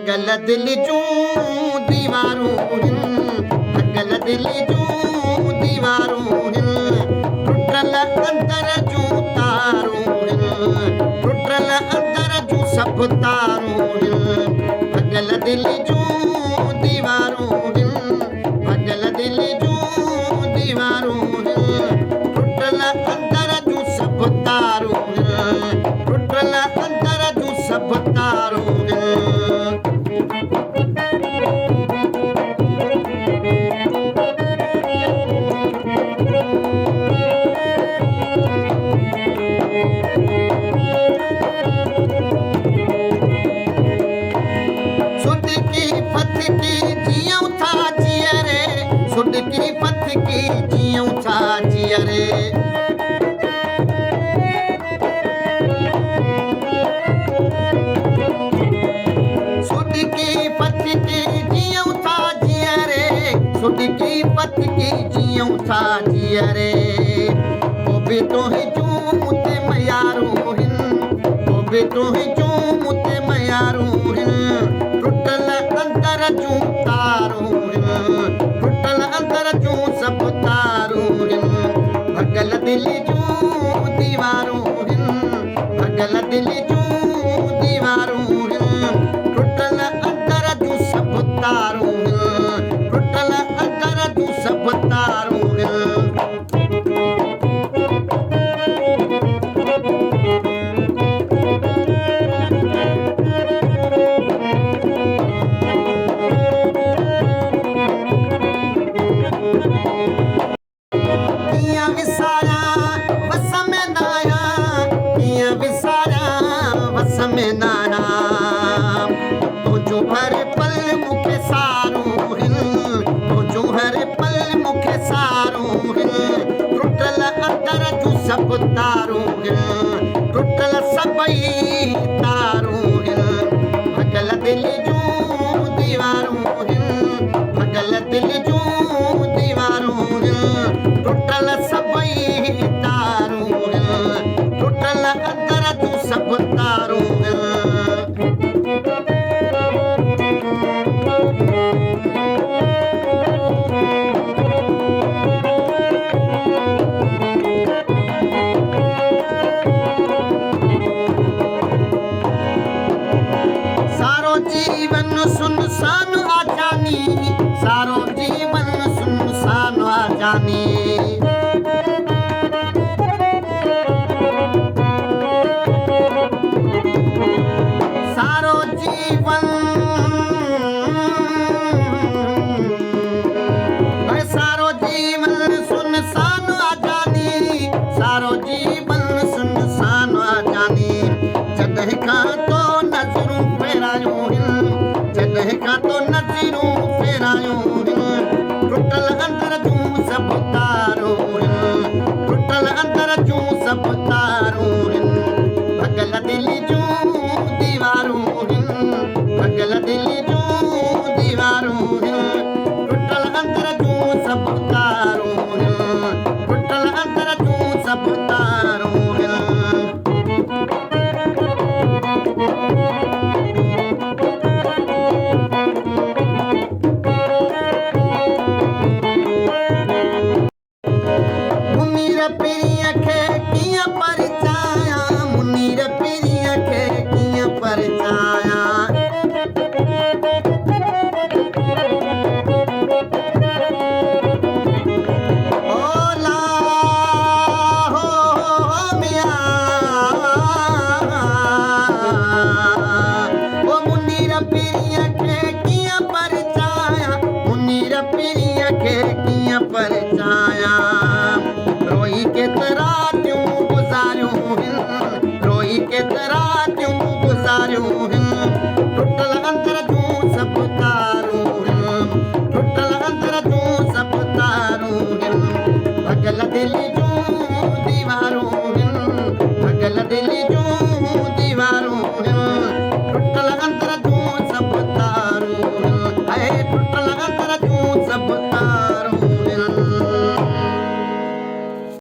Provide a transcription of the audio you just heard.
भगल दिल जूं दीवारूं भगल दिल जूं दीवारूं टुटल अंदर जूं तारूं टुटल अंदर जूं सभु तारूं भगल दिल जूं दीवारूं भगल दिल जूं दीवारूं टुटल अंदर जूं सभु तारूं टुटल अंदर जूं सभु तारूं सुडकी फतकी जियूं था जियरे सुडकी फतकी जियूं था जियरे सुडकी फतकी जियूं था जियरे ओ बि तोहि जूं ते मयारूं ओ बि तोहि जूं ते मयारूं टुटल अंदर जूं तारूं टुटल अंदर जूं सभु तारूं भगल दिल जूं दीवारूं भगल दिल जूं दीवारूं टुटल अंदर जूं सभु तारूं टुटल अंदर जूं सभु तारूं तुझो हर पल मुखे सारूं तुझो हर पल मुखे सारूं टुटल अंदर जूं सभु तारूं टुटल सभई तारूं भगल दिल जूं दीवारूं भगल दिल जूं दीवारूं टुटल सभई तारूं टुटल अंदर जूं सभु तारूं सारो जीवन सुनसान आजानी सारो जीवन सुनसान आजानी सारो जीवन सारो जीवन सुनसान आजानी सारो जीवन सुनसान आजानी जॾहिं खां तो नज़रूं फेरायूं जॾहिं खां तो नज़रूं फेरायूं टुटल अंदर जूं सभु तारूं टुटल अंदर जूं सभु तारूं भगल दिल जूं दीवारूं भगल दिल जूं दीवारूं टुटल अंदर जूं सभु तारूं टुटल अंदर जूं सभु तारूं मुनीर पीरीअ खे कीअं परचाया मुनीर पीरीअ खे कीअं परचाया ओला हो मिया ओ मुनीर पीरीअ खे कीअं परचाया मुनीर पीरीअ खे कीअं परचाया रोई केतिरा तियूं गुज़ारियूं रोई केतिरा तियूं गुज़ारियूं